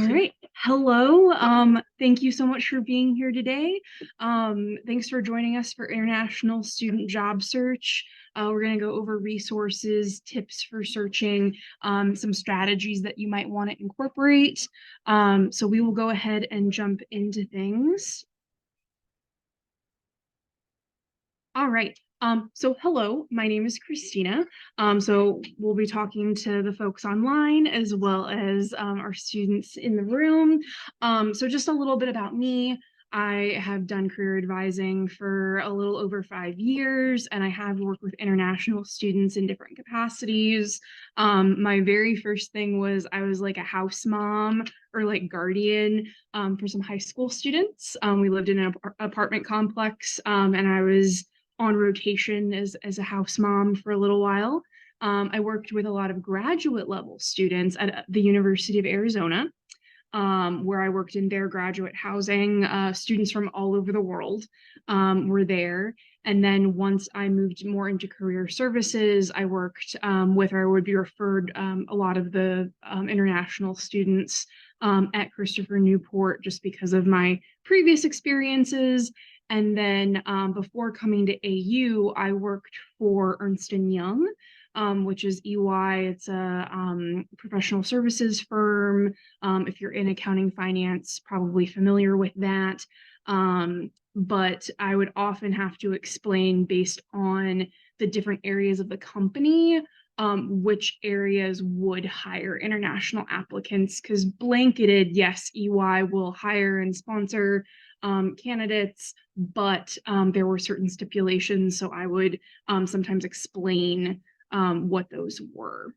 All right. Hello. Thank you so much for being here today. Thanks for joining us for International Student Job Search. We're going to go over resources, tips for searching, some strategies that you might want to incorporate. So we will go ahead and jump into things. All right. So hello, my name is Christina. So we'll be talking to the folks online as well as our students in the room. So just a little bit about me. I have done career advising for a little over 5 years, and I have worked with international students in different capacities. My very first thing was I was like a house mom or like guardian for some high school students. We lived in an apartment complex, and I was on rotation as a house mom for a little while. I worked with a lot of graduate level students at the University of Arizona, where I worked in their graduate housing. Students from all over the world were there. And then once I moved more into career services, I worked with, or would be referred, a lot of the international students at Christopher Newport just because of my previous experiences. And then before coming to AU, I worked for Ernst & Young, which is EY. It's a professional services firm. If you're in accounting finance, probably familiar with that. But I would often have to explain based on the different areas of the company, which areas would hire international applicants, because blanketed, yes, EY will hire and sponsor candidates, but there were certain stipulations, so I would sometimes explain what those were.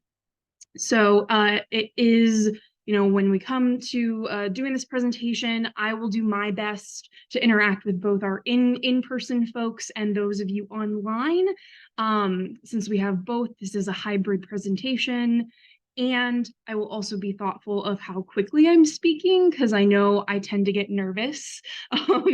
So it is, when we come to doing this presentation, I will do my best to interact with both our in-person folks and those of you online. Since we have both, this is a hybrid presentation. And I will also be thoughtful of how quickly I'm speaking, because I know I tend to get nervous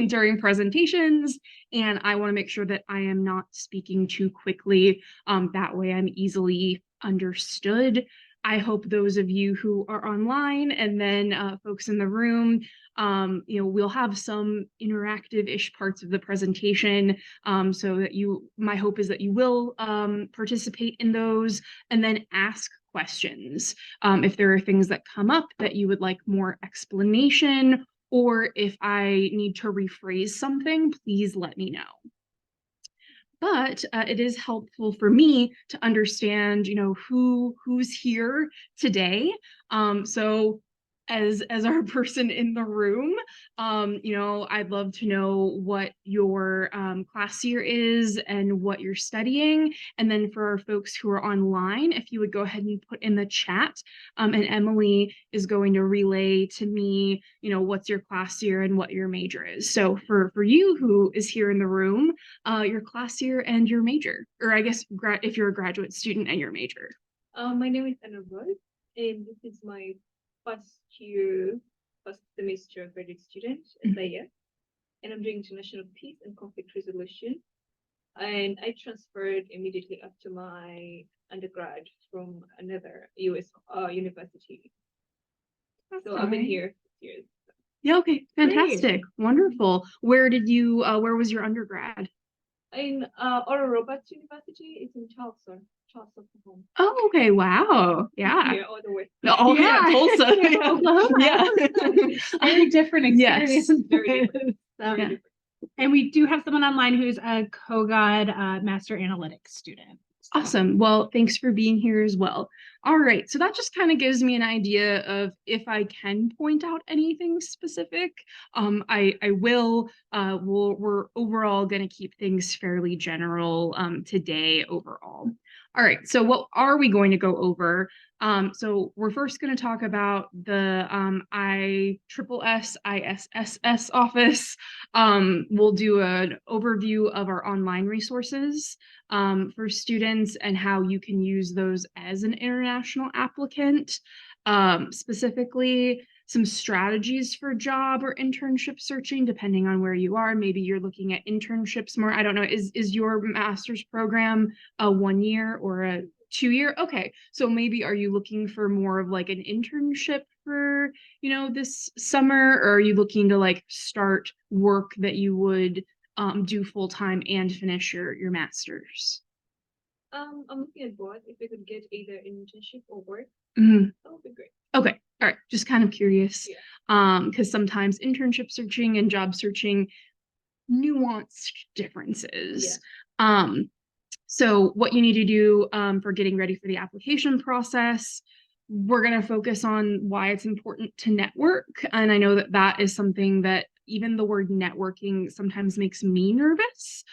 during presentations, and I want to make sure that I am not speaking too quickly. That way I'm easily understood. I hope those of you who are online and then folks in the room, we'll have some interactive-ish parts of the presentation, so that my hope is that you will participate in those and then ask questions. If there are things that come up that you would like more explanation, or if I need to rephrase something, please let me know. But it is helpful for me to understand, who's here today. So as our person in the room, I'd love to know what your class year is and what you're studying. And then for our folks who are online, if you would go ahead and put in the chat, and Emily is going to relay to me, what's your class year and what your major is. So for you who is here in the room, your class year and your major, or I guess if you're a graduate student, and your major. My name is Anna Roy, and this is my first semester graduate student at SIA, and I'm doing international peace and conflict resolution. And I transferred immediately after my undergrad from another US university. So I've been here 6 years. Yeah, okay, fantastic. Great. Wonderful. Where was your undergrad? In Oral Roberts University. It's in Charleston. Oh, okay. Wow. Yeah. Yeah, all the way. Oh, yeah, Tulsa. Yeah. Very different experience. Yes. Very different. So, Very different. And we do have someone online who's a Kogod Master Analytics student. So. Awesome. Well, thanks for being here as well. All right. So that just kind of gives me an idea of if I can point out anything specific. I will. We're overall going to keep things fairly general today overall. All right. So what are we going to go over? So we're first going to talk about the ISSS office. We'll do an overview of our online resources for students and how you can use those as an international applicant. Specifically, some strategies for job or internship searching, depending on where you are. Maybe you're looking at internships more. I don't know. Is your master's program a 1 year or a 2 year? Okay, so maybe are you looking for more of like an internship for, you know, this summer, or are you looking to like start work that you would do full-time and finish your master's? I'm looking at both. If we could get either internship or work, Mhm. that would be great. Okay, all right, just kind of curious. Yeah. Because sometimes internship searching and job searching nuanced differences. So what you need to do for getting ready for the application process, we're going to focus on why it's important to network. And I know that that is something that even the word networking sometimes makes me nervous.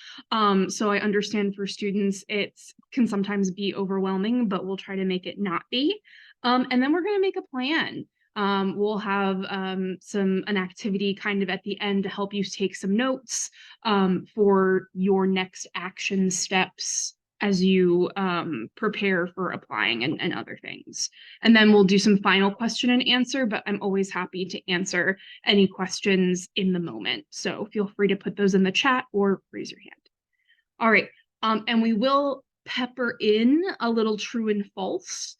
So I understand for students, it can sometimes be overwhelming, but we'll try to make it not be. And then we're going to make a plan. We'll have an activity kind of at the end to help you take some notes for your next action steps as you prepare for applying and other things. And then we'll do some final question and answer, but I'm always happy to answer any questions in the moment. So feel free to put those in the chat or raise your hand. All right, and we will pepper in a little true and false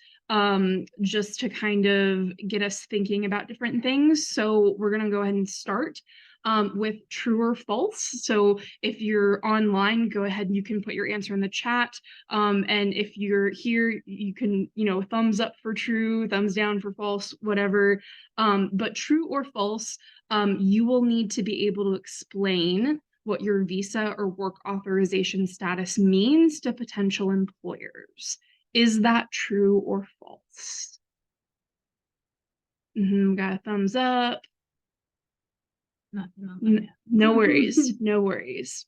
just to kind of get us thinking about different things. So we're gonna go ahead and start with true or false. So if you're online, go ahead and you can put your answer in the chat. And if you're here, you can, you know, thumbs up for true, thumbs down for false, whatever. But true or false, you will need to be able to explain what your visa or work authorization status means to potential employers. Is that true or false? Got a thumbs up. No worries, no worries.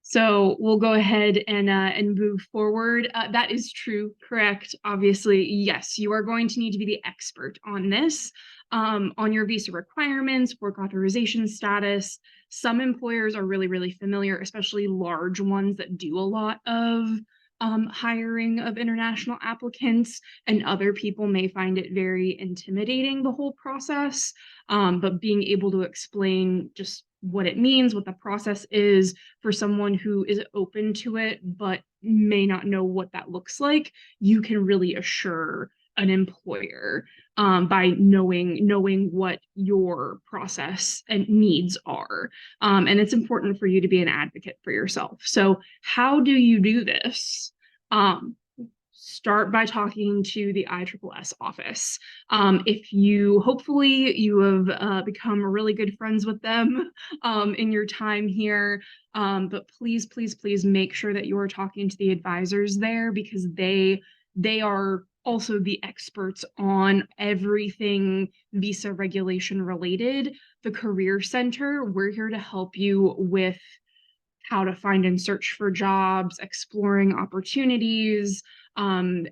So we'll go ahead and move forward. That is true, correct? Obviously, yes, you are going to need to be the expert on this, on your visa requirements, work authorization status. Some employers are really, really familiar, especially large ones that do a lot of hiring of international applicants, and other people may find it very intimidating, the whole process. But being able to explain just what it means, what the process is for someone who is open to it, but may not know what that looks like, you can really assure an employer by knowing what your process and needs are. And it's important for you to be an advocate for yourself. So how do you do this? Start by talking to the ISSS office. If you, hopefully you have become really good friends with them in your time here, but please, please, please make sure that you are talking to the advisors there, because they are also the experts on everything visa regulation related. The Career Center, we're here to help you with how to find and search for jobs, exploring opportunities, and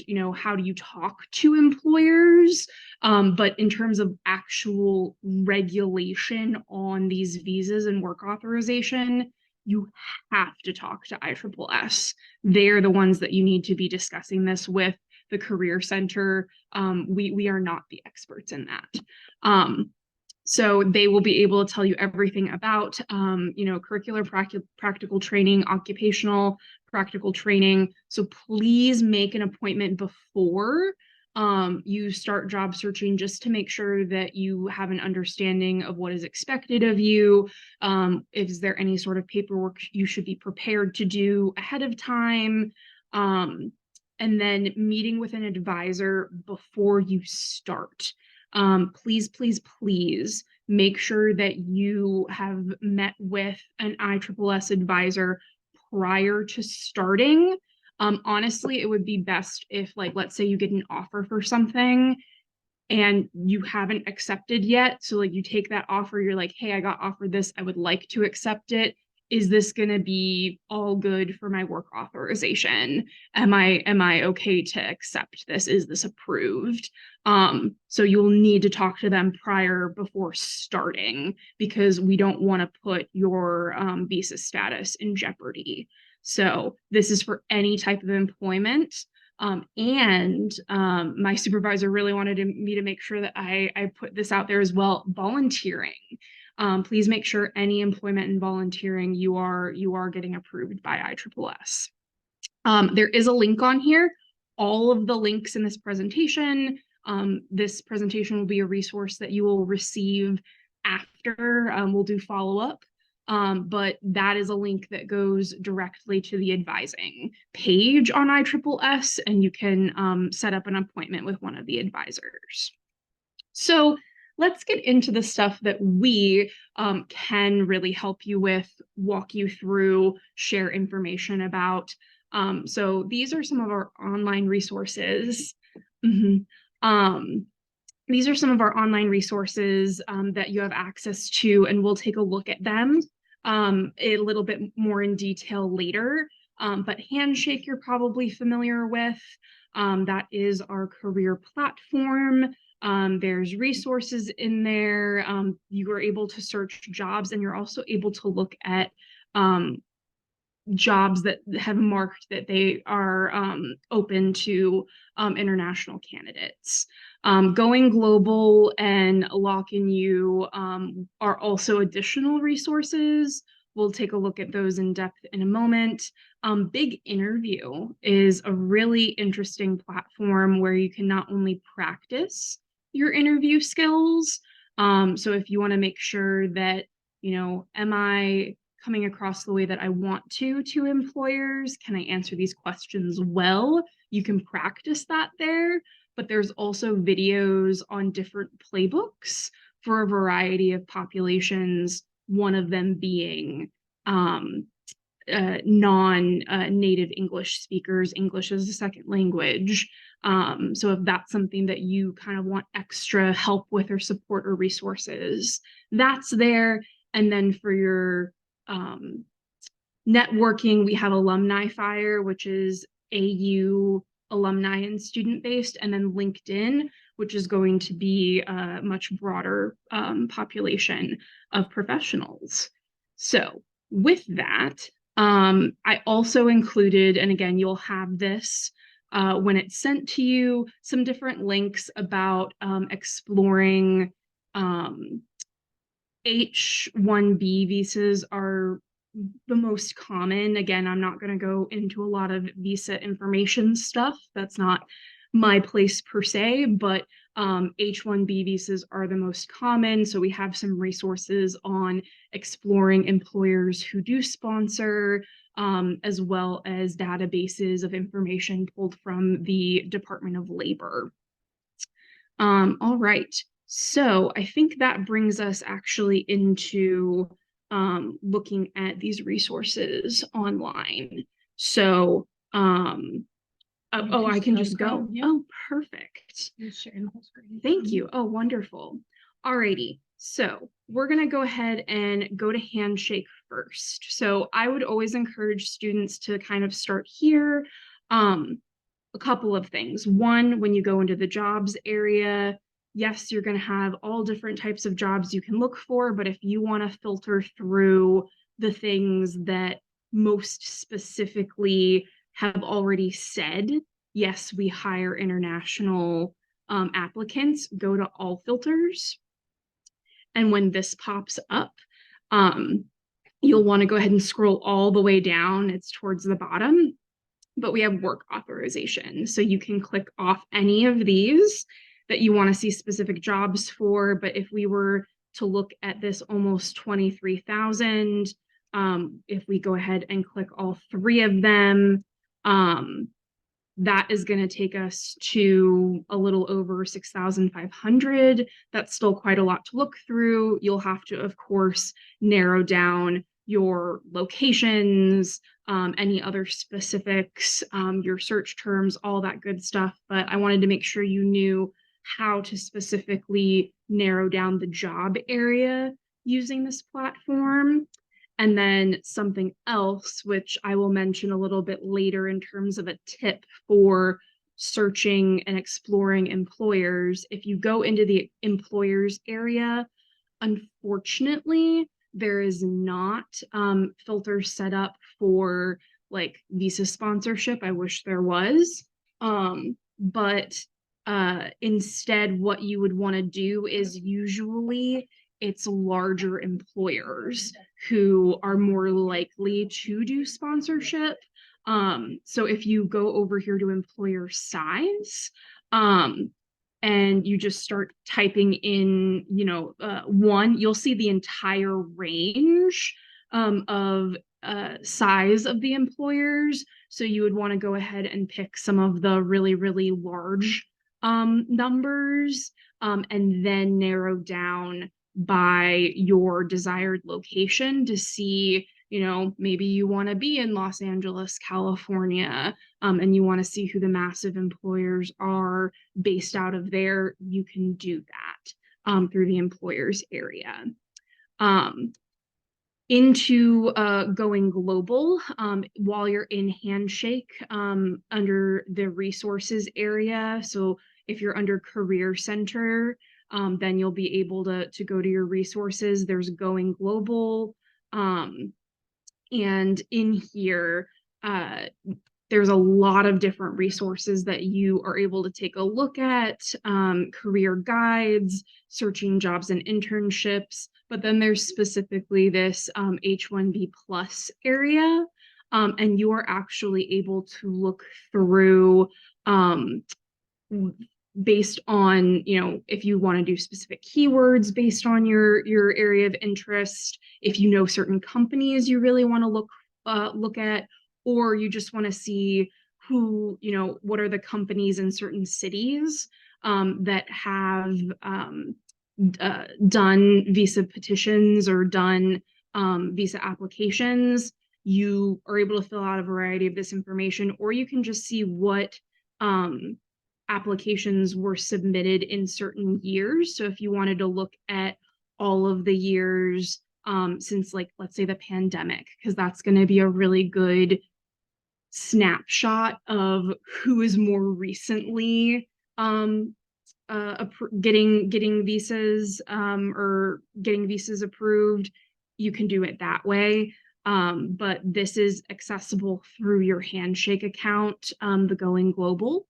you know, how do you talk to employers? But in terms of actual regulation on these visas and work authorization, you have to talk to ISSS. They're the ones that you need to be discussing this with. The Career Center, we are not the experts in that. So they will be able to tell you everything about, you know, curricular practical training, occupational practical training. So please make an appointment before you start job searching, just to make sure that you have an understanding of what is expected of you. Is there any sort of paperwork you should be prepared to do ahead of time? And then meeting with an advisor before you start. Please, please, please make sure that you have met with an ISSS advisor prior to starting. Honestly, it would be best if, like, let's say you get an offer for something and you haven't accepted yet. So like you take that offer, you're like, hey, I got offered this, I would like to accept it. Is this going to be all good for my work authorization? Am I okay to accept this? Is this approved? So you'll need to talk to them prior before starting, because we don't want to put your visa status in jeopardy. So this is for any type of employment. And my supervisor really wanted me to make sure that I put this out there as well. Volunteering. Please make sure any employment and volunteering you are getting approved by ISSS. There is a link on here. All of the links in this presentation will be a resource that you will receive after we'll do follow-up. But that is a link that goes directly to the advising page on ISSS, and you can set up an appointment with one of the advisors. So let's get into the stuff that we can really help you with, walk you through, share information about. So these are some of our online resources. These are some of our online resources that you have access to, and we'll take a look at them a little bit more in detail later. But Handshake you're probably familiar with. That is our career platform. There's resources in there. You are able to search jobs, and you're also able to look at jobs that have marked that they are open to international candidates. Going Global and Lock and You are also additional resources. We'll take a look at those in depth in a moment. Big Interview is a really interesting platform where you can not only practice your interview skills, so if you want to make sure that, am I coming across the way that I want to employers? Can I answer these questions well? You can practice that there, but there's also videos on different playbooks for a variety of populations, one of them being non-native English speakers, English as a second language. So if that's something that you kind of want extra help with or support or resources, that's there. And then for your networking, we have Alumni Fire, which is AU alumni and student based, and then LinkedIn, which is going to be a much broader population of professionals. So with that, I also included, and again, you'll have this when it's sent to you, some different links about exploring H-1B visas are the most common. Again, I'm not going to go into a lot of visa information stuff. That's not my place per se, but H-1B visas are the most common. So we have some resources on exploring employers who do sponsor, as well as databases of information pulled from the Department of Labor. All right. So I think that brings us actually into looking at these resources online. So, I can just go. Yeah. Oh, perfect. Sharing the whole screen. Thank you. Oh, wonderful. Alrighty. So we're going to go ahead and go to Handshake first. So I would always encourage students to kind of start here. A couple of things. One, when you go into the jobs area, yes, you're going to have all different types of jobs you can look for, but if you want to filter through the things that most specifically have already said, yes, we hire international applicants, go to all filters. And when this pops up, you'll want to go ahead and scroll all the way down. It's towards the bottom, but we have work authorization. So you can click off any of these that you want to see specific jobs for. But if we were to look at this almost 23,000, if we go ahead and click all three of them, that is going to take us to a little over 6,500. That's still quite a lot to look through. You'll have to, of course, narrow down your locations, any other specifics, your search terms, all that good stuff. But I wanted to make sure you knew how to specifically narrow down the job area using this platform. And then something else, which I will mention a little bit later in terms of a tip for searching and exploring employers. If you go into the employers area, unfortunately, there is not filters set up for like visa sponsorship. I wish there was. But instead, what you would want to do is usually it's larger employers who are more likely to do sponsorship. So if you go over here to employer size, and you just start typing in, one, you'll see the entire range of size of the employers. So you would want to go ahead and pick some of the really, really large numbers, and then narrow down by your desired location to see, maybe you want to be in Los Angeles, California, and you want to see who the massive employers are based out of there. You can do that through the employers area. Into going global, while you're in Handshake, under the resources area. So if you're under Career Center, then you'll be able to go to your resources. There's going global. And in here, there's a lot of different resources that you are able to take a look at, career guides, searching jobs and internships, but then there's specifically this H-1B plus area, and you are actually able to look through based on, if you want to do specific keywords based on your area of interest, if you know certain companies you really want to look at, or you just want to see who, what are the companies in certain cities that have done visa petitions or done visa applications. You are able to fill out a variety of this information, or you can just see what applications were submitted in certain years. So if you wanted to look at all of the years since, like, let's say the pandemic, because that's going to be a really good snapshot of who is more recently getting visas or getting visas approved. You can do it that way. But this is accessible through your Handshake account, the Going Global.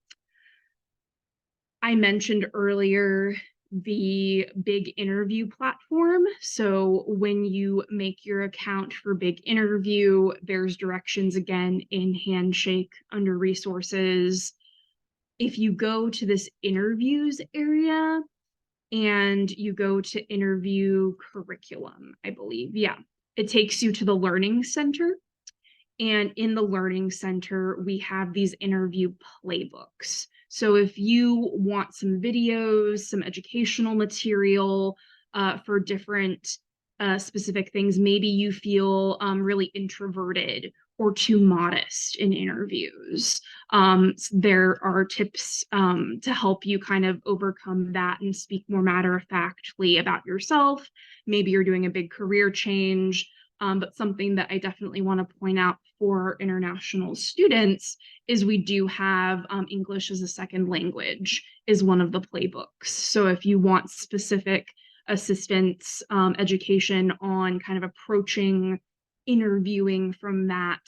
I mentioned earlier the Big Interview platform. So when you make your account for Big Interview, there's directions again in Handshake under resources. If you go to this interviews area and you go to interview curriculum, I believe, yeah, it takes you to the Learning Center. And in the Learning Center, we have these interview playbooks. So if you want some videos, some educational material for different specific things, maybe you feel really introverted or too modest in interviews, there are tips to help you kind of overcome that and speak more matter-of-factly about yourself. Maybe you're doing a big career change, but something that I definitely want to point out for international students is we do have English as a second language is one of the playbooks. So if you want specific assistance, education on kind of approaching interviewing from that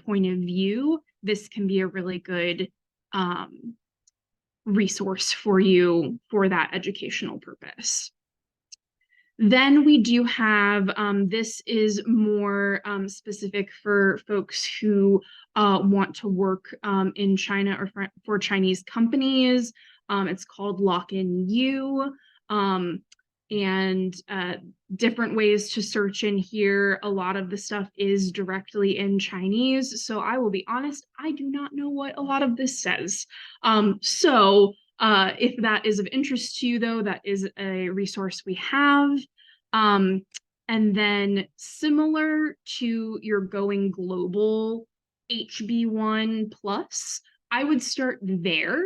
point of view, this can be a really good resource for you for that educational purpose. Then we do have, this is more specific for folks who want to work in China or for Chinese companies. It's called Lock In You, and different ways to search in here. A lot of the stuff is directly in Chinese. So I will be honest, I do not know what a lot of this says. If that is of interest to you, though, that is a resource we have. And then similar to your Going Global HB1 Plus, I would start there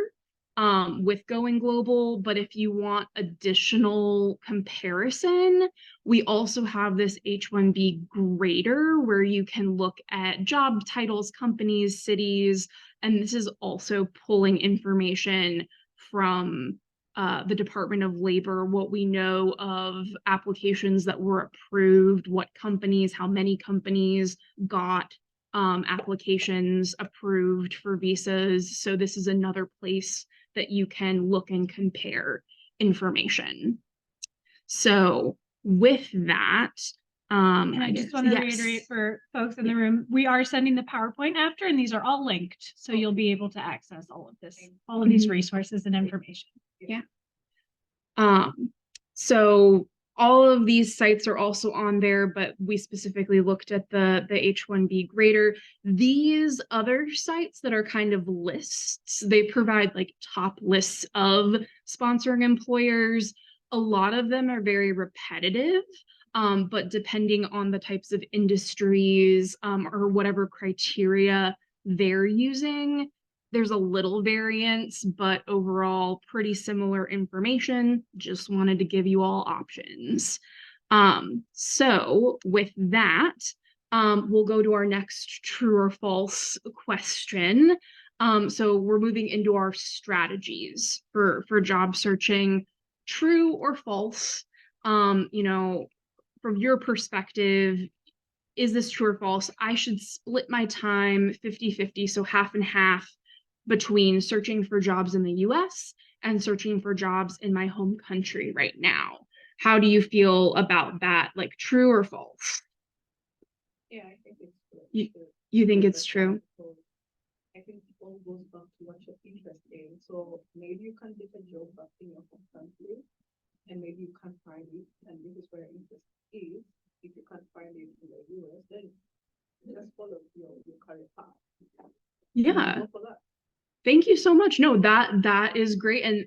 with Going Global. But if you want additional comparison, we also have this H-1B grader where you can look at job titles, companies, cities, and this is also pulling information from the Department of Labor, what we know of applications that were approved, what companies, how many companies got applications approved for visas. So this is another place that you can look and compare information. So with that, And I guess, just want to yes. reiterate for folks in the room, we are sending the PowerPoint after, and these are all linked. So you'll be able to access all of this, all of these resources and information. So all of these sites are also on there, but we specifically looked at the H-1B grader. These other sites that are kind of lists, they provide like top lists of sponsoring employers. A lot of them are very repetitive, but depending on the types of industries or whatever criteria they're using, there's a little variance, but overall pretty similar information. Just wanted to give you all options. So with that, we'll go to our next true or false question. So we're moving into our strategies for job searching. True or false? You know, from your perspective, is this true or false? I should split my time 50-50, so half and half, between searching for jobs in the US and searching for jobs in my home country right now. How do you feel about that? Like, true or false? Yeah, I think it's true. You think it's true? I think it all goes back to what you're interested in. So maybe you can get a job back in your home country, and maybe you can't find it, and this is where your interest is. If you can't find it in the US, then just follow your career path. Yeah. Go for that. Thank you so much. No, that is great. And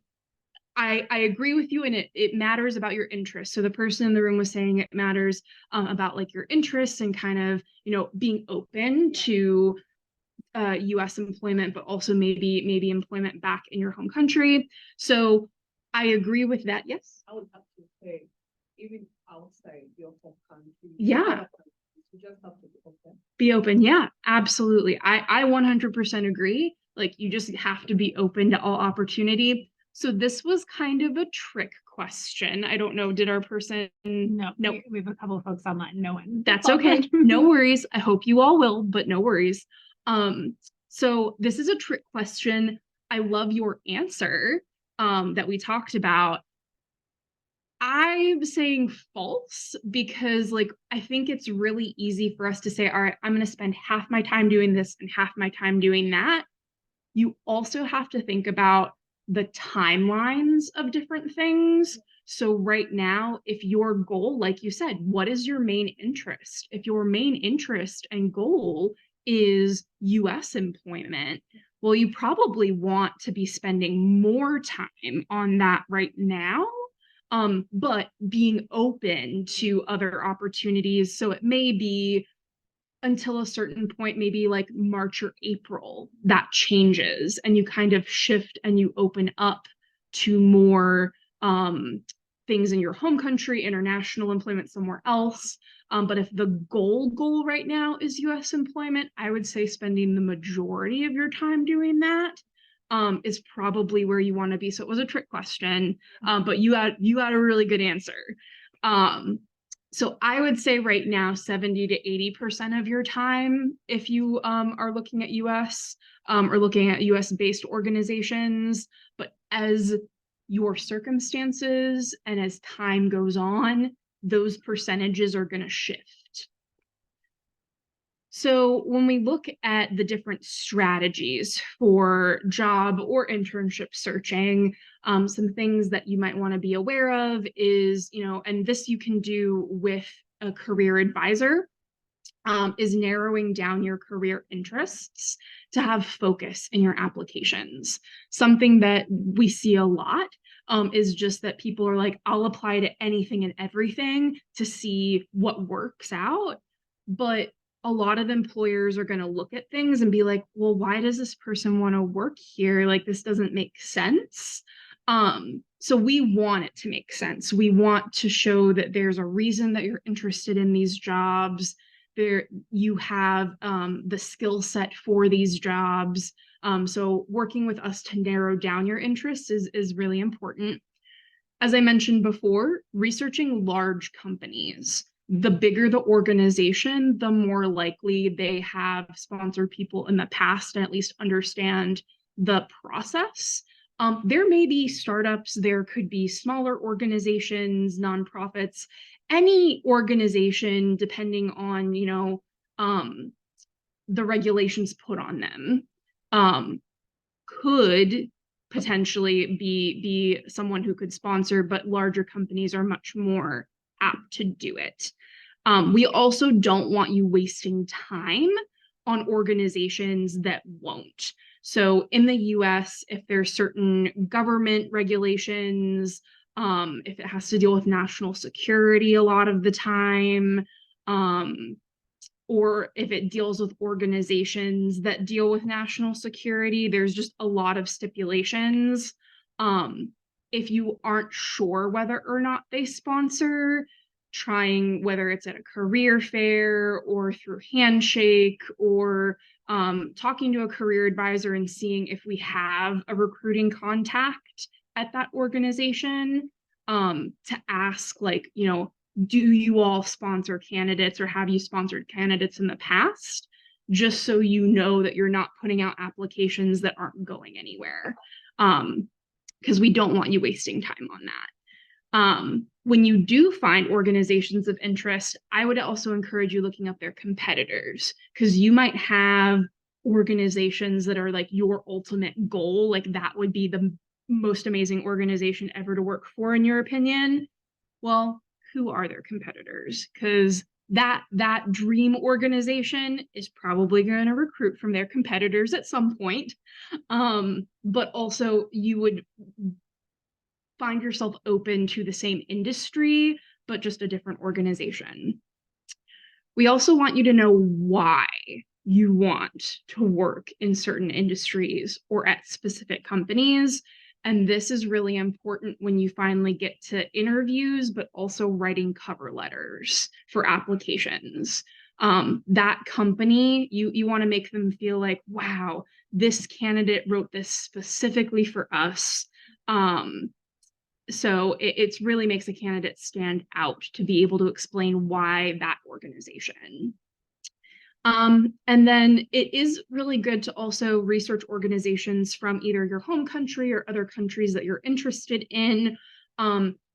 I agree with you, and it matters about your interests. So the person in the room was saying it matters about like your interests and kind of, you know, being open to US employment, but also maybe employment back in your home country. So I agree with that. Yes. I would have to say, even outside your home country, Yeah. you just have to be open. Be open. Yeah, absolutely. I 100% agree. Like, you just have to be open to all opportunity. So this was kind of a trick question. I don't know, did our person? No, No. we have a couple of folks online. No one. That's okay. No worries. I hope you all will, but no worries. So this is a trick question. I love your answer that we talked about. I'm saying false because, like, I think it's really easy for us to say, all right, I'm going to spend half my time doing this and half my time doing that. You also have to think about the timelines of different things. So right now, if your goal, like you said, what is your main interest? If your main interest and goal is US employment, well, you probably want to be spending more time on that right now, but being open to other opportunities. So it may be until a certain point, maybe like March or April, that changes and you kind of shift and you open up to more things in your home country, international employment somewhere else. But if the goal right now is US employment, I would say spending the majority of your time doing that is probably where you want to be. So it was a trick question, but you had a really good answer. So I would say right now, 70 to 80% of your time, if you are looking at US or looking at US-based organizations, but as your circumstances and as time goes on, those percentages are going to shift. So when we look at the different strategies for job or internship searching, some things that you might want to be aware of is, you know, and this you can do with a career advisor, is narrowing down your career interests to have focus in your applications. Something that we see a lot is just that people are like, I'll apply to anything and everything to see what works out. But a lot of employers are going to look at things and be like, well, why does this person want to work here? Like, this doesn't make sense. So we want it to make sense. We want to show that there's a reason that you're interested in these jobs. There, you have the skill set for these jobs. So working with us to narrow down your interests is really important. As I mentioned before, researching large companies. The bigger the organization, the more likely they have sponsored people in the past and at least understand the process. There may be startups, there could be smaller organizations, nonprofits, any organization, depending on, the regulations put on them, could potentially be someone who could sponsor, but larger companies are much more apt to do it. We also don't want you wasting time on organizations that won't. So in the US, if there's certain government regulations, if it has to deal with national security a lot of the time, or if it deals with organizations that deal with national security, there's just a lot of stipulations. If you aren't sure whether or not they sponsor, trying whether it's at a career fair or through Handshake or talking to a career advisor and seeing if we have a recruiting contact at that organization, to ask, like, do you all sponsor candidates or have you sponsored candidates in the past? Just so you know that you're not putting out applications that aren't going anywhere. Because we don't want you wasting time on that. When you do find organizations of interest, I would also encourage you looking up their competitors, because you might have organizations that are like your ultimate goal, like that would be the most amazing organization ever to work for in your opinion. Well, who are their competitors? Because that dream organization is probably going to recruit from their competitors at some point. But also you would find yourself open to the same industry, but just a different organization. We also want you to know why you want to work in certain industries or at specific companies. And this is really important when you finally get to interviews, but also writing cover letters for applications. That company, you want to make them feel like, wow, this candidate wrote this specifically for us. So it really makes a candidate stand out to be able to explain why that organization. And then it is really good to also research organizations from either your home country or other countries that you're interested in,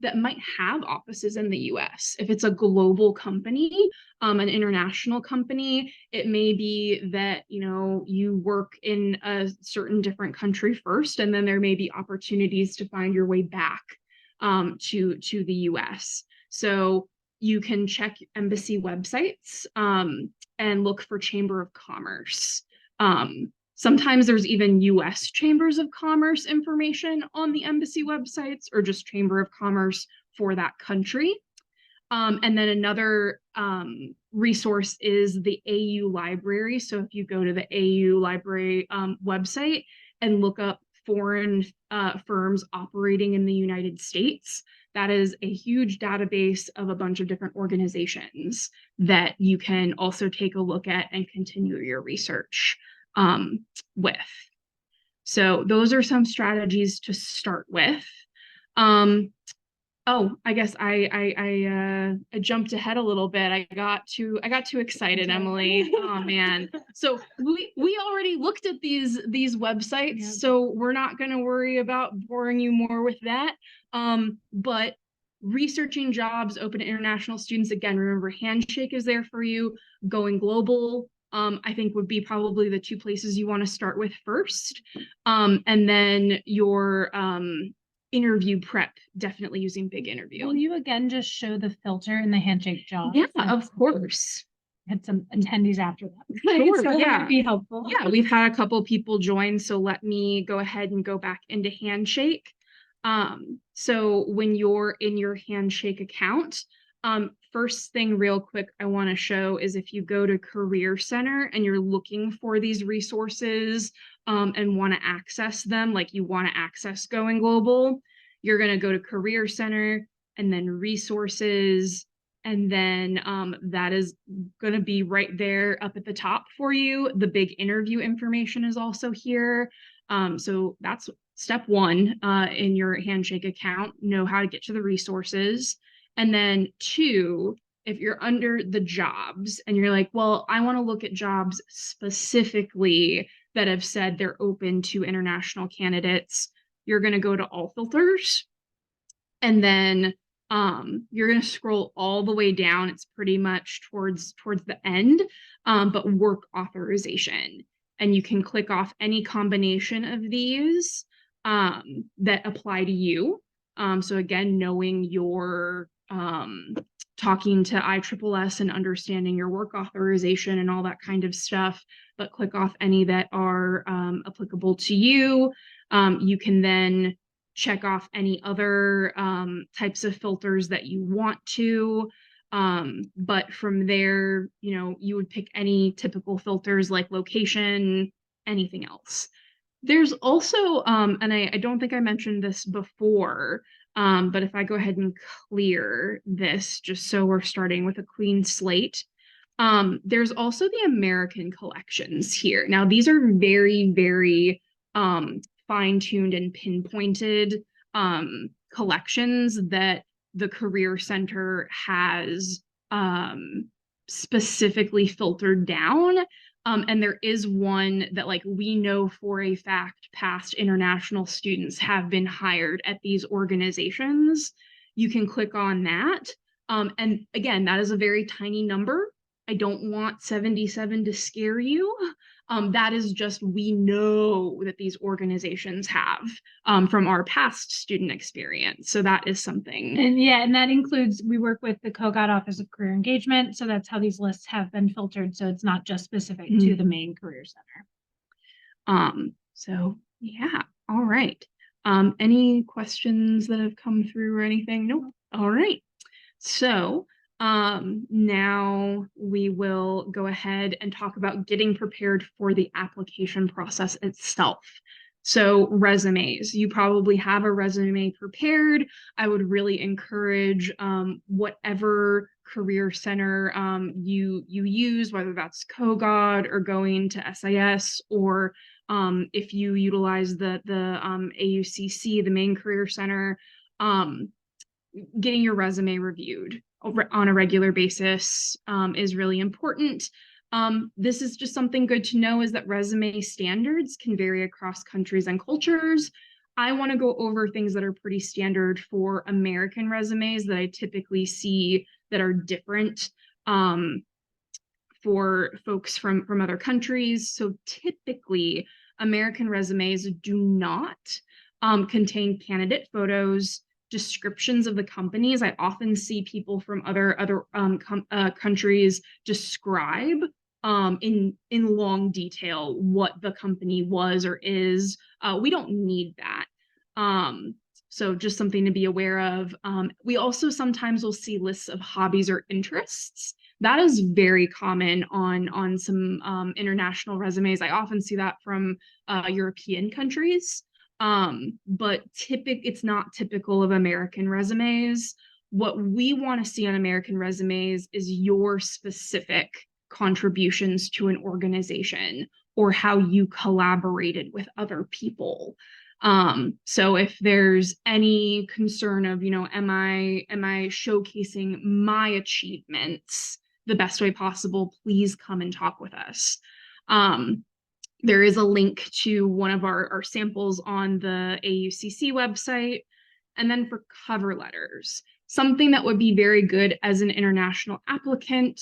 that might have offices in the US. If it's a global company, an international company, it may be that, you work in a certain different country first, and then there may be opportunities to find your way back to the US. So you can check embassy websites and look for Chamber of Commerce. Sometimes there's even US Chambers of Commerce information on the embassy websites, or just Chamber of Commerce for that country. And then another resource is the AU Library. So if you go to the AU Library website and look up foreign firms operating in the United States, that is a huge database of a bunch of different organizations that you can also take a look at and continue your research with. So those are some strategies to start with. Oh, I guess I jumped ahead a little bit. I got too excited, Emily. Oh man. So we already looked at these websites, so we're not going to worry about boring you more with that. But researching jobs open to international students, again, remember Handshake is there for you. Going global, I think would be probably the two places you want to start with first. And then your interview prep, definitely using Big Interview. Will you again just show the filter in the Handshake jobs? Yeah, of course. Had some attendees after that. Sure, So yeah. that would be helpful. Yeah, we've had a couple people join, so let me go ahead and go back into Handshake. So when you're in your Handshake account, first thing real quick I want to show is if you go to Career Center and you're looking for these resources and want to access them, like you want to access Going Global, you're going to go to Career Center and then Resources, and then that is going to be right there up at the top for you. The Big Interview information is also here. So that's step one in your Handshake account, know how to get to the resources. And then two, if you're under the jobs and you're like, well, I want to look at jobs specifically that have said they're open to international candidates, you're going to go to all filters, and then you're going to scroll all the way down. It's pretty much towards the end, but work authorization. And you can click off any combination of these that apply to you. So again, knowing your talking to ISSS and understanding your work authorization and all that kind of stuff, but click off any that are applicable to you. You can then check off any other types of filters that you want to. But from there, you would pick any typical filters like location, anything else. There's also, and I don't think I mentioned this before, but if I go ahead and clear this, just so we're starting with a clean slate, there's also the American collections here. Now, these are very, very fine-tuned and pinpointed collections that the Career Center has specifically filtered down. And there is one that we know for a fact past international students have been hired at these organizations. You can click on that. And again, that is a very tiny number. I don't want 77 to scare you. That is just, we know that these organizations have from our past student experience. So that is something. And that includes, we work with the COGOT Office of Career Engagement. So that's how these lists have been filtered. So it's not just specific to the main Career Center. So yeah, all right. Any questions that have come through or anything? Nope. All right. So now we will go ahead and talk about getting prepared for the application process itself. So resumes, you probably have a resume prepared. I would really encourage whatever Career Center you use, whether that's COGOT or going to SIS, or if you utilize the AUCC, the main Career Center, getting your resume reviewed on a regular basis is really important. This is just something good to know, is that resume standards can vary across countries and cultures. I want to go over things that are pretty standard for American resumes that I typically see that are different for folks from other countries. So typically, American resumes do not contain candidate photos, descriptions of the companies. I often see people from other countries describe in long detail what the company was or is. We don't need that. So just something to be aware of. We also sometimes will see lists of hobbies or interests. That is very common on some international resumes. I often see that from European countries. But it's not typical of American resumes. What we want to see on American resumes is your specific contributions to an organization or how you collaborated with other people. So if there's any concern of, am I showcasing my achievements the best way possible, please come and talk with us. There is a link to one of our samples on the AUCC website. And then for cover letters, something that would be very good as an international applicant,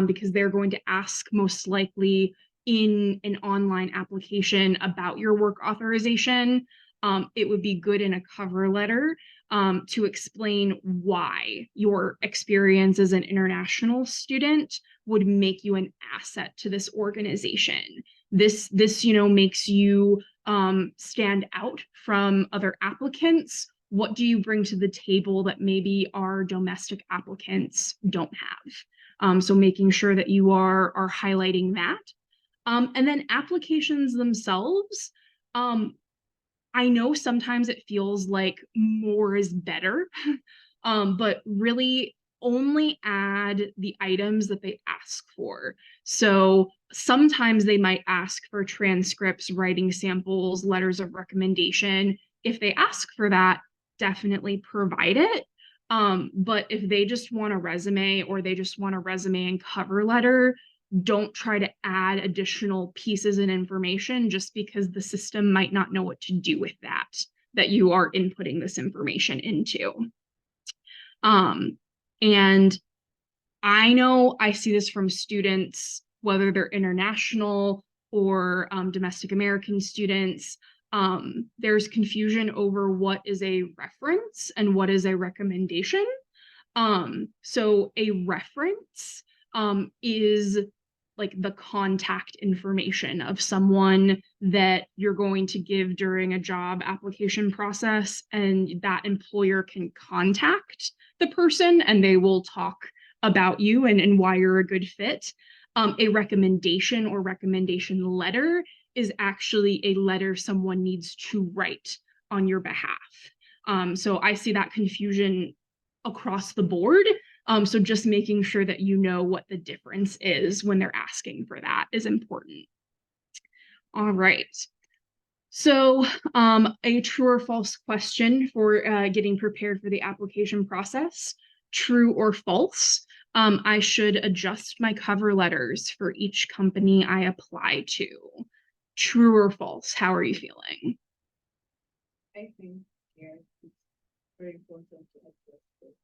because they're going to ask most likely in an online application about your work authorization. It would be good in a cover letter to explain why your experience as an international student would make you an asset to this organization. This makes you stand out from other applicants. What do you bring to the table that maybe our domestic applicants don't have? So making sure that you are highlighting that. And then applications themselves. I know sometimes it feels like more is better, but really only add the items that they ask for. So sometimes they might ask for transcripts, writing samples, letters of recommendation. If they ask for that, definitely provide it. But if they just want a resume, or they just want a resume and cover letter, don't try to add additional pieces and information just because the system might not know what to do with that. that you are inputting this information into. And I know I see this from students, whether they're international or domestic American students. There's confusion over what is a reference and what is a recommendation. So a reference is like the contact information of someone that you're going to give during a job application process, and that employer can contact the person and they will talk about you and why you're a good fit. A recommendation or recommendation letter is actually a letter someone needs to write on your behalf. So I see that confusion across the board. So just making sure that you know what the difference is when they're asking for that is important. All right. So a true or false question for getting prepared for the application process. True or false? I should adjust my cover letters for each company I apply to. True or false? How are you feeling? I think, yeah, it's very important to adjust it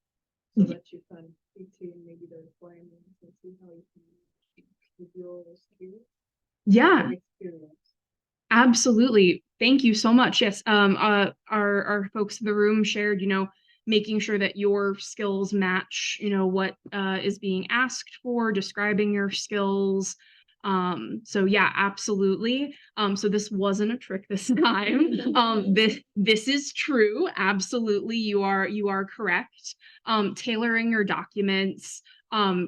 so that you can fit in maybe the requirements and see how you can with your skills. Yeah. And experience. Absolutely. Thank you so much. Yes. Our folks in the room shared, making sure that your skills match, what is being asked for, describing your skills. So yeah, absolutely. So this wasn't a trick this time. This is true. Absolutely. You are correct. Tailoring your documents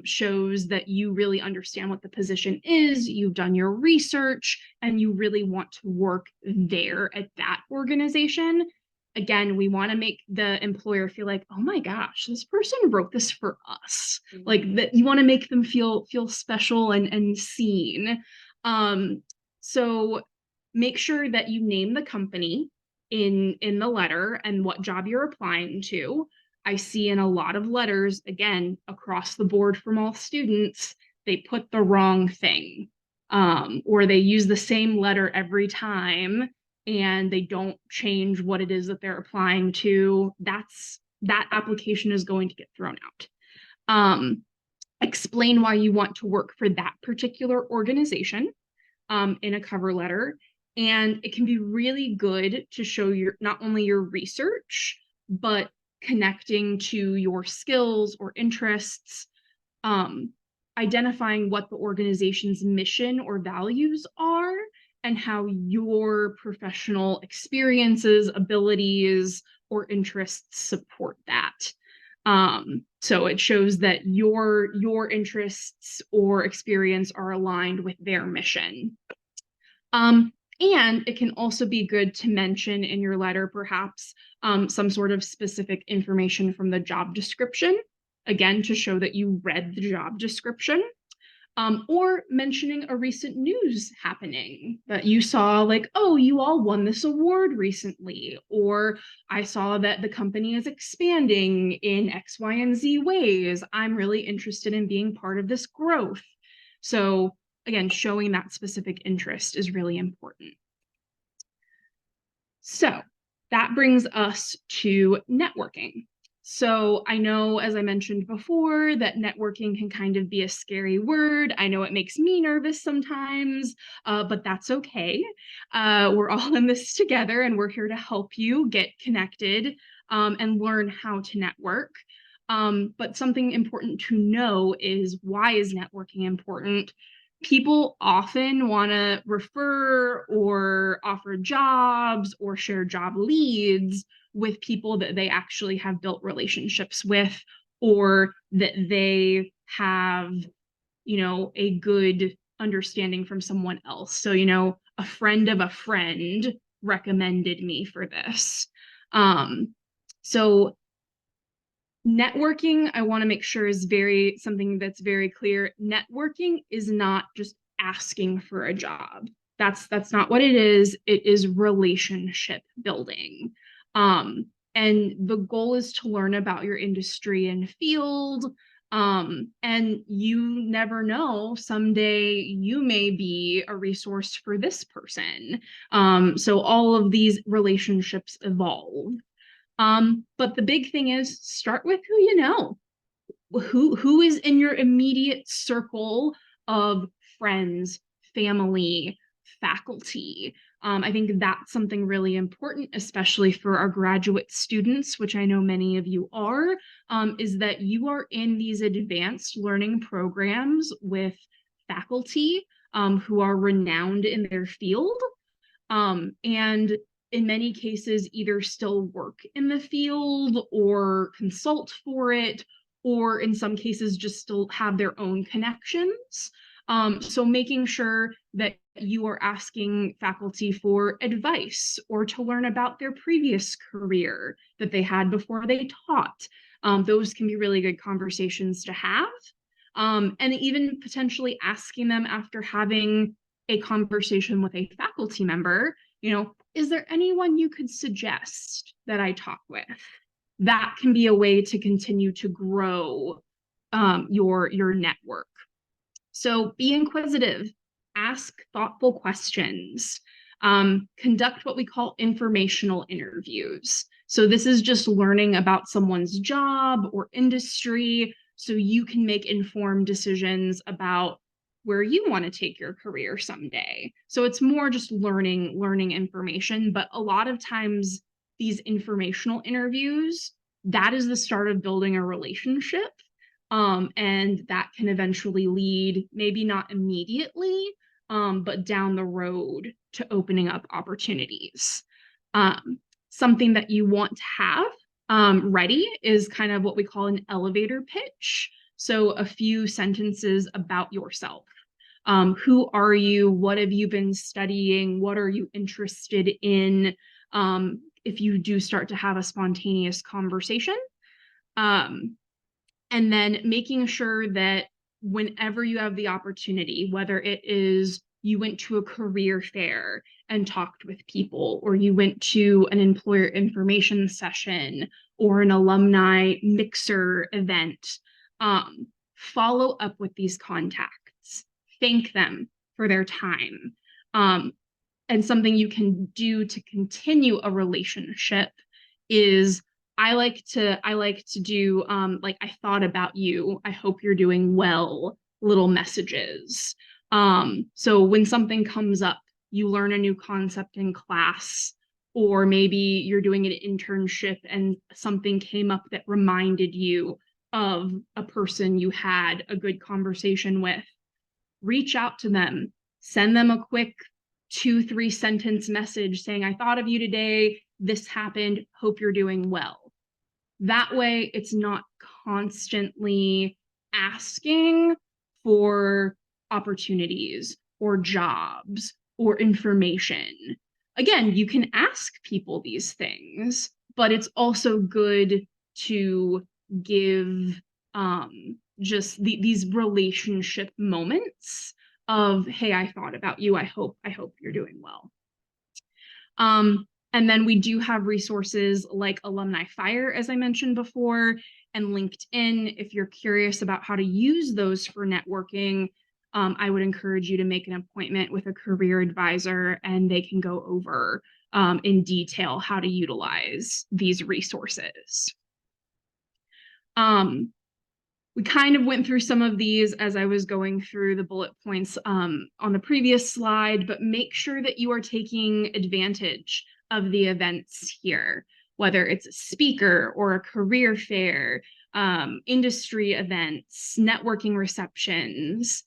shows that you really understand what the position is, you've done your research, and you really want to work there at that organization. Again, we want to make the employer feel like, oh my gosh, this person wrote this for us. Like that, you want to make them feel special and seen. So make sure that you name the company in the letter and what job you're applying to. I see in a lot of letters, again, across the board from all students, they put the wrong thing, or they use the same letter every time and they don't change what it is that they're applying to. That application is going to get thrown out. Explain why you want to work for that particular organization in a cover letter. And it can be really good to show not only your research, but connecting to your skills or interests, identifying what the organization's mission or values are, and how your professional experiences, abilities, or interests support that. So it shows that your interests or experience are aligned with their mission. And it can also be good to mention in your letter, perhaps, some sort of specific information from the job description, again, to show that you read the job description, or mentioning a recent news happening that you saw, like, oh, you all won this award recently, or I saw that the company is expanding in X, Y, and Z ways. I'm really interested in being part of this growth. So again, showing that specific interest is really important. So that brings us to networking. So I know, as I mentioned before, that networking can kind of be a scary word. I know it makes me nervous sometimes, but that's okay. We're all in this together and we're here to help you get connected and learn how to network. But something important to know is, why is networking important? People often want to refer or offer jobs or share job leads with people that they actually have built relationships with, or that they have, a good understanding from someone else. So, a friend of a friend recommended me for this. So networking, I want to make sure, is something that's very clear. Networking is not just asking for a job. That's not what it is. It is relationship building. And the goal is to learn about your industry and field, And you never know, someday you may be a resource for this person. So all of these relationships evolve. But the big thing is start with who you know. Who is in your immediate circle of friends, family, faculty. I think that's something really important, especially for our graduate students, which I know many of you are, is that you are in these advanced learning programs with faculty who are renowned in their field. And in many cases, either still work in the field or consult for it, or in some cases, just still have their own connections. So making sure that you are asking faculty for advice or to learn about their previous career that they had before they taught. Those can be really good conversations to have. And even potentially asking them after having a conversation with a faculty member, is there anyone you could suggest that I talk with? That can be a way to continue to grow your network. So be inquisitive, ask thoughtful questions, conduct what we call informational interviews. So this is just learning about someone's job or industry so you can make informed decisions about where you want to take your career someday. So it's more just learning information, but a lot of times these informational interviews, that is the start of building a relationship. And that can eventually lead, maybe not immediately, but down the road to opening up opportunities. Something that you want to have ready is kind of what we call an elevator pitch. So a few sentences about yourself. Who are you? What have you been studying? What are you interested in? If you do start to have a spontaneous conversation. And then making sure that whenever you have the opportunity, whether it is you went to a career fair and talked with people, or you went to an employer information session or an alumni mixer event, follow up with these contacts, thank them for their time. And something you can do to continue a relationship is I like to do like I thought about you. I hope you're doing well, little messages. So when something comes up, you learn a new concept in class, or maybe you're doing an internship and something came up that reminded you of a person you had a good conversation with. Reach out to them, send them a quick 2-3 sentence message saying, I thought of you today. This happened. Hope you're doing well. That way, it's not constantly asking for opportunities or jobs or information. Again, you can ask people these things, but it's also good to give just these relationship moments of, hey, I thought about you. I hope you're doing well. And then we do have resources like Alumni Fire, as I mentioned before, and LinkedIn. If you're curious about how to use those for networking, I would encourage you to make an appointment with a career advisor, and they can go over in detail how to utilize these resources. We kind of went through some of these as I was going through the bullet points on the previous slide, but make sure that you are taking advantage of the events here, whether it's a speaker or a career fair, industry events, networking receptions.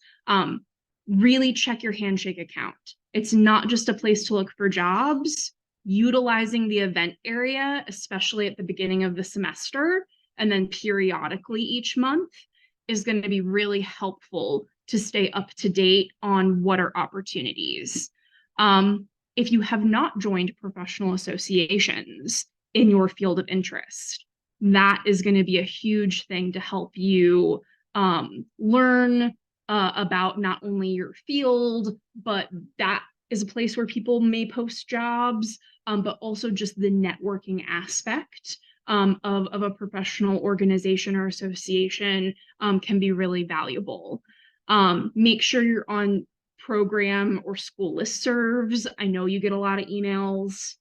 Really check your Handshake account. It's not just a place to look for jobs. Utilizing the event area, especially at the beginning of the semester, and then periodically each month, is going to be really helpful to stay up to date on what are opportunities. If you have not joined professional associations in your field of interest, that is going to be a huge thing to help you learn about not only your field, but that is a place where people may post jobs, but also just the networking aspect of a professional organization or association can be really valuable. Make sure you're on program or school listservs. I know you get a lot of emails.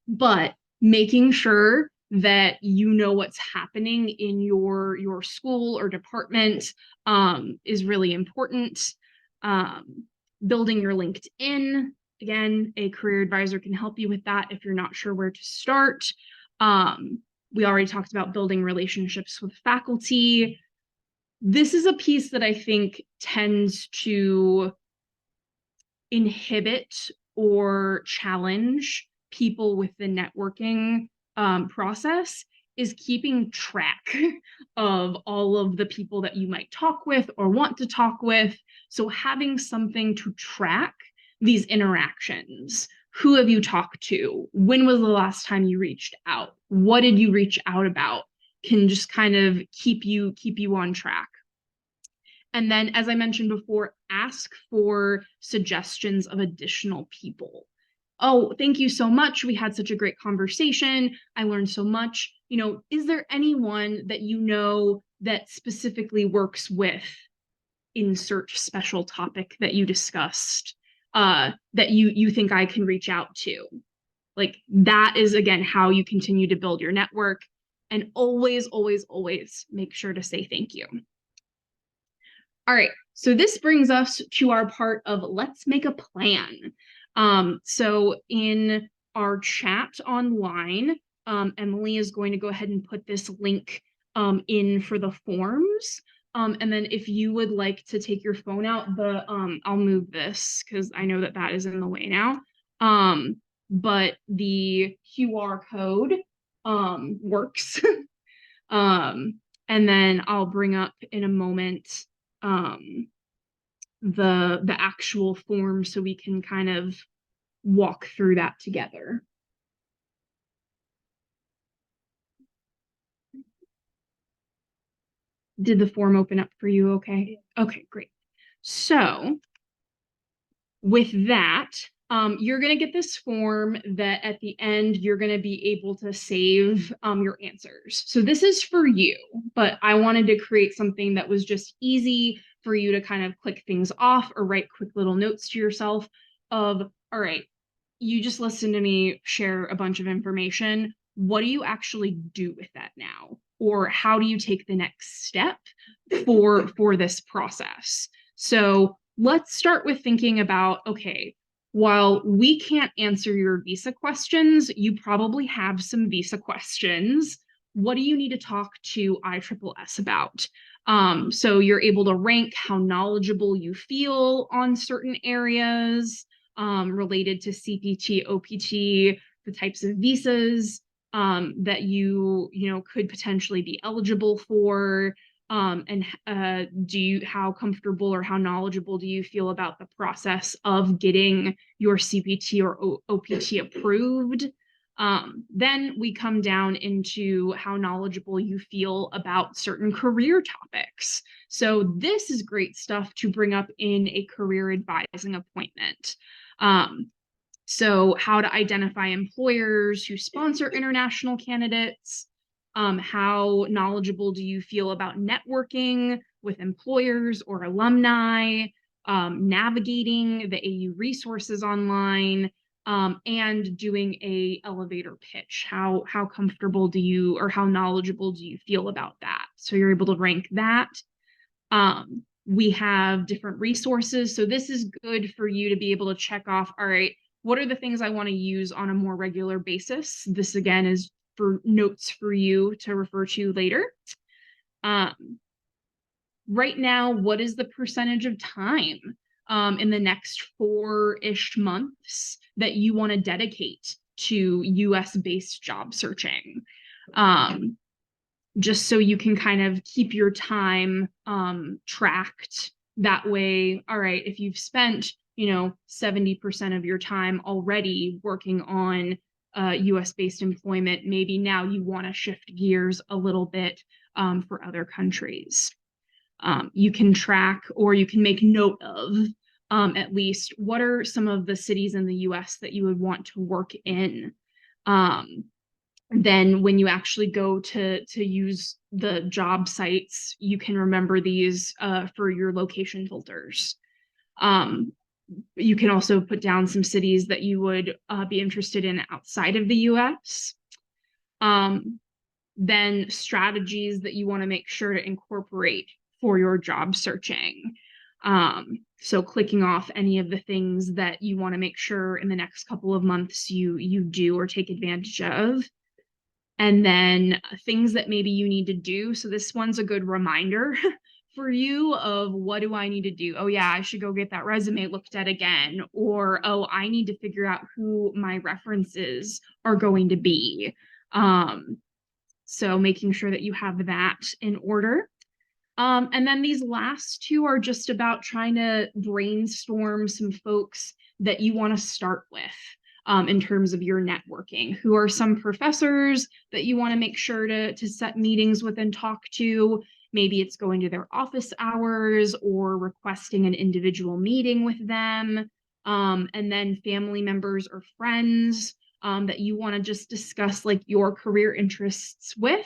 But making sure that you know what's happening in your school or department is really important. Building your LinkedIn. Again, a career advisor can help you with that if you're not sure where to start. We already talked about building relationships with faculty. This is a piece that I think tends to inhibit or challenge people with the networking process, is keeping track of all of the people that you might talk with or want to talk with. So having something to track these interactions. Who have you talked to? When was the last time you reached out? What did you reach out about? Can just kind of keep you on track. And then, as I mentioned before, ask for suggestions of additional people. Oh, thank you so much. We had such a great conversation. I learned so much. You know, is there anyone that you know that specifically works with insert special topic that you discussed that you think I can reach out to? Like, that is, again, how you continue to build your network. And always, always, always make sure to say thank you. All right, so this brings us to our part of let's make a plan. So in our chat online, Emily is going to go ahead and put this link in for the forms. And then if you would like to take your phone out, I'll move this because I know that is in the way now. But the QR code works. And then I'll bring up in a moment the actual form so we can kind of walk through that together. Did the form open up for you okay? Okay, great. So with that, you're going to get this form that at the end, you're going to be able to save your answers. So this is for you, but I wanted to create something that was just easy for you to kind of click things off or write quick little notes to yourself of, all right, you just listened to me share a bunch of information. What do you actually do with that now? Or how do you take the next step for this process? So let's start with thinking about, okay, while we can't answer your visa questions, you probably have some visa questions. What do you need to talk to ISSS about? So you're able to rank how knowledgeable you feel on certain areas related to CPT, OPT, the types of visas that you could potentially be eligible for. And how comfortable or how knowledgeable do you feel about the process of getting your CPT or OPT approved? Then we come down into how knowledgeable you feel about certain career topics. So this is great stuff to bring up in a career advising appointment. So how to identify employers who sponsor international candidates. How knowledgeable do you feel about networking with employers or alumni, navigating the AU resources online, and doing a elevator pitch? How comfortable do you, or how knowledgeable do you feel about that? So you're able to rank that. We have different resources. So this is good for you to be able to check off, all right, what are the things I want to use on a more regular basis? This again is for notes for you to refer to later. Right now, what is the percentage of time in the next 4-ish months that you want to dedicate to US-based job searching? Just so you can kind of keep your time tracked. That way, all right, if you've spent 70% of your time already working on US-based employment, maybe now you want to shift gears a little bit for other countries. You can track, or you can make note of at least what are some of the cities in the US that you would want to work in. Then when you actually go to use the job sites, you can remember these for your location filters. You can also put down some cities that you would be interested in outside of the US. Then strategies that you want to make sure to incorporate for your job searching. So clicking off any of the things that you want to make sure in the next couple of months you do or take advantage of. And then things that maybe you need to do. So this one's a good reminder for you of what do I need to do? Oh yeah, I should go get that resume looked at again. Or, oh, I need to figure out who my references are going to be. So making sure that you have that in order. And then these last two are just about trying to brainstorm some folks that you want to start with. In terms of your networking, who are some professors that you want to make sure to set meetings with and talk to. Maybe it's going to their office hours or requesting an individual meeting with them. And then family members or friends that you want to just discuss like your career interests with.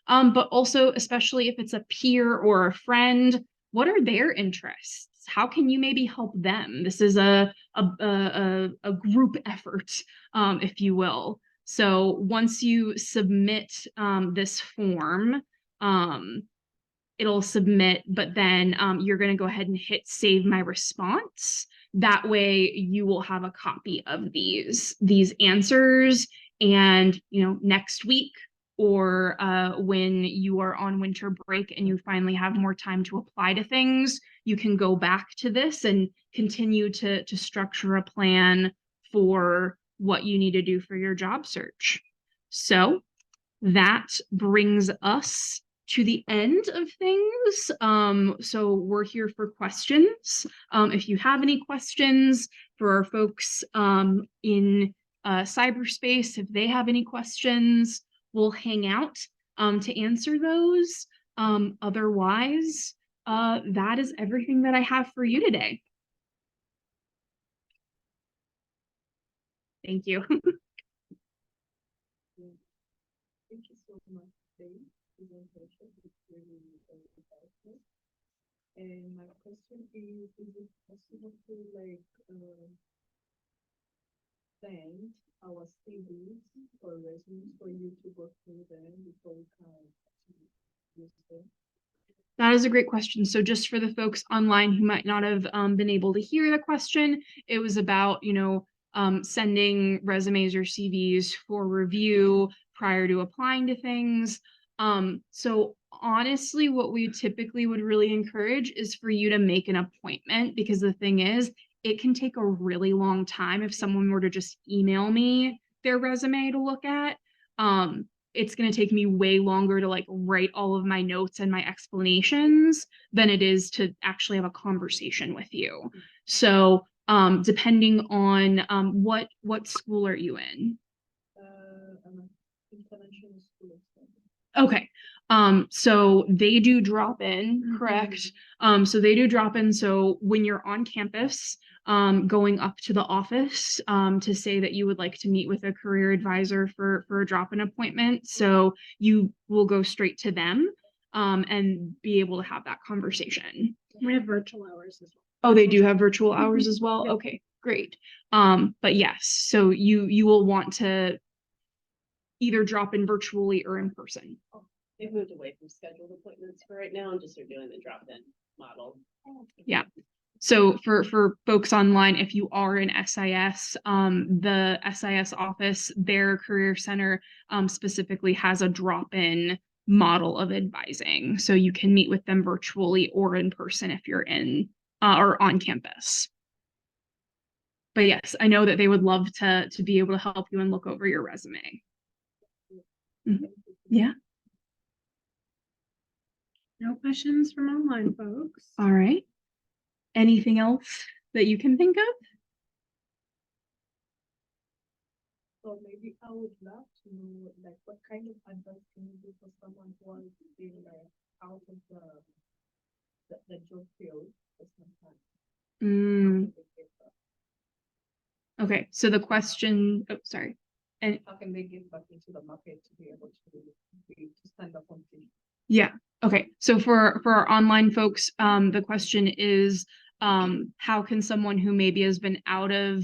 But also, especially if it's a peer or a friend, what are their interests? How can you maybe help them? This is a group effort, if you will. So once you submit this form, it'll submit, but then you're going to go ahead and hit save my response. That way you will have a copy of these answers. And, next week or when you are on winter break and you finally have more time to apply to things, you can go back to this and continue to structure a plan for what you need to do for your job search. So that brings us to the end of things. So we're here for questions. If you have any questions for our folks in cyberspace, if they have any questions, we'll hang out to answer those. Otherwise, that is everything that I have for you today. Thank you. Thank you so much for the presentation. It's really helpful. And my question is it possible to send our CVs or resumes for you to go through them before we can actually use them? That is a great question. So just for the folks online who might not have been able to hear the question, it was about, sending resumes or CVs for review prior to applying to things. So honestly, what we typically would really encourage is for you to make an appointment, because the thing is, it can take a really long time if someone were to just email me their resume to look at. It's going to take me way longer to like write all of my notes and my explanations than it is to actually have a conversation with you. So depending on what school are you in? I'm an international school. Okay. So they do drop in, correct? So they do drop in. So when you're on campus, going up to the office to say that you would like to meet with a career advisor for a drop-in appointment. So you will go straight to them and be able to have that conversation. We have virtual hours as well. Oh, they do have virtual hours as well? Okay, great. But yes, so you will want to either drop in virtually or in person. They've moved away from scheduled appointments for right now and just are doing the drop-in model. Yeah. So for folks online, if you are in SIS, the SIS office, their career center specifically has a drop-in model of advising. So you can meet with them virtually or in person if you're in or on campus. But yes, I know that they would love to be able to help you and look over your resume. Mhm. Yeah. No questions from online folks. All right. Anything else that you can think of? So maybe I would love to know like what kind of advice can you do for someone who is in out of the job field for some time? Okay, so the question, oh, sorry. And How can they get back into the market to be able to stand up on feet? yeah, okay. So for our online folks, the question is, how can someone who maybe has been out of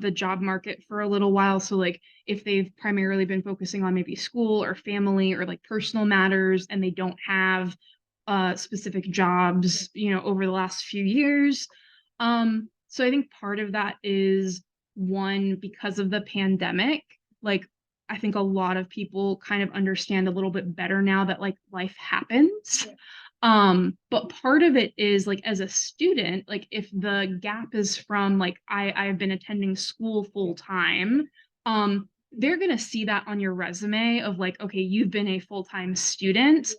the job market for a little while, so like if they've primarily been focusing on maybe school or family or like personal matters and they don't have specific jobs, you know, over the last few years. So I think part of that is one, because of the pandemic, like I think a lot of people kind of understand a little bit better now that like life happens. Yeah. But part of it is like as a student, like if the gap is from like I've been attending school full time, they're gonna see that on your resume of like, okay, you've been a full-time student.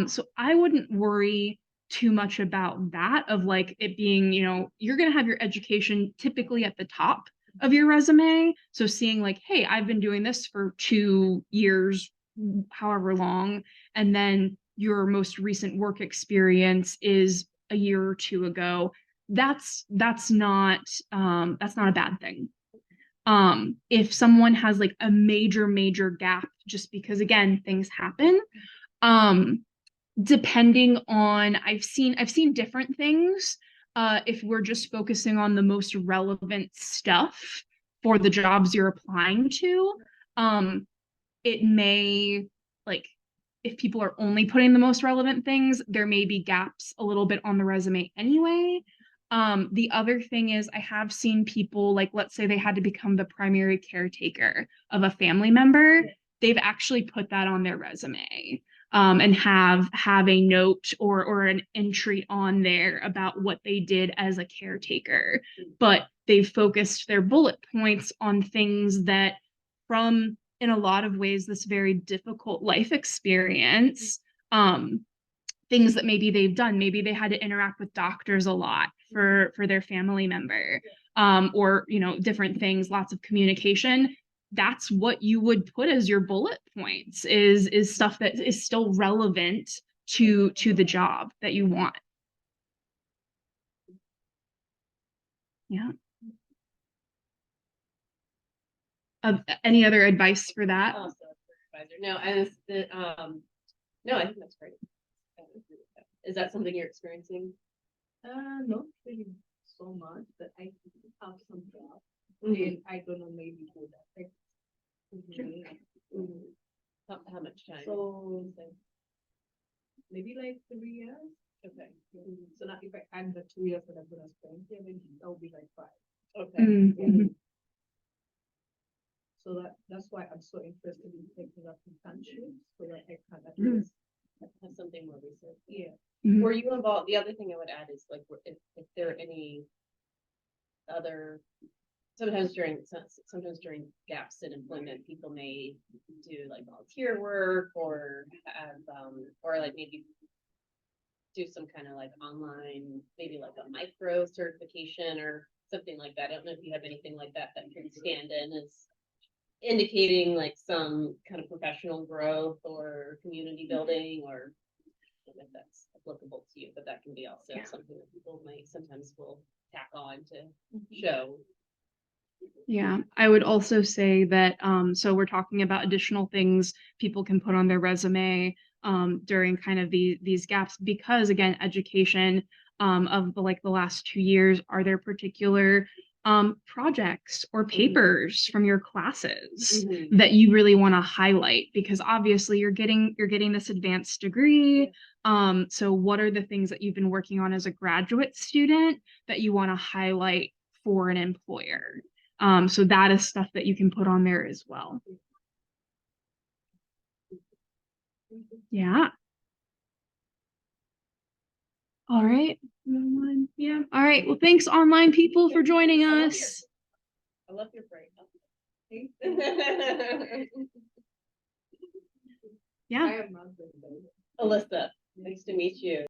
So I wouldn't worry too much about that of like it being, you know, you're gonna have your education typically at the top of your resume. So seeing like, hey, I've been doing this for 2 years, however long, and then your most recent work experience is a year or two ago. That's not a bad thing. If someone has like a major gap, just because again, things happen, depending on, I've seen different things. If we're just focusing on the most relevant stuff for the jobs you're applying to, it may, like, if people are only putting the most relevant things, there may be gaps a little bit on the resume anyway. The other thing is I have seen people, like, let's say they had to become the primary caretaker of a family member, they've actually put that on their resume. And have a note or an entry on there about what they did as a caretaker, but they've focused their bullet points on things that, from in a lot of ways, this very difficult life experience, things that maybe they've done, maybe they had to interact with doctors a lot for their family member, or you know, different things, lots of communication. That's what you would put as your bullet points, is stuff that is still relevant to the job that you want. Yeah. Any other advice for that? Also, supervisor. No, and it's the, no, I think that's great. I would agree with that. Is that something you're experiencing? Not really so much, but I have some doubt. Mhm. And I don't know, maybe would affect me. Mhm. How much time? So maybe like 3 years. Okay. So now if I add the 2 years that I'm gonna spend here, then that would be like 5. Okay. Mhm. So that's why I'm so interested in taking up internships so that I can at Mm. least, Have something more recent. yeah. Mhm. Were you involved? The other thing I would add is like, if there are any other, sometimes during gaps in employment, people may do like volunteer work or have, or like maybe do some kind of like online, maybe like a micro certification or something like that. I don't know if you have anything like that that can stand in as indicating like some kind of professional growth or community building, or I don't know if that's applicable to you, but that can be also Yeah. something that people might sometimes will tack on to show. Yeah, I would also say that, so we're talking about additional things people can put on their resume during kind of these gaps, because again, education of the last 2 years, are there particular projects or papers from your classes Mhm. that you really want to highlight? Because obviously you're getting this advanced degree. So what are the things that you've been working on as a graduate student that you want to highlight for an employer? So that is stuff that you can put on there as well. Yeah. All right. Online. Yeah. All right. Well, thanks online people for joining us. I love your break. Yeah. I have not been there. Alyssa, nice to meet you.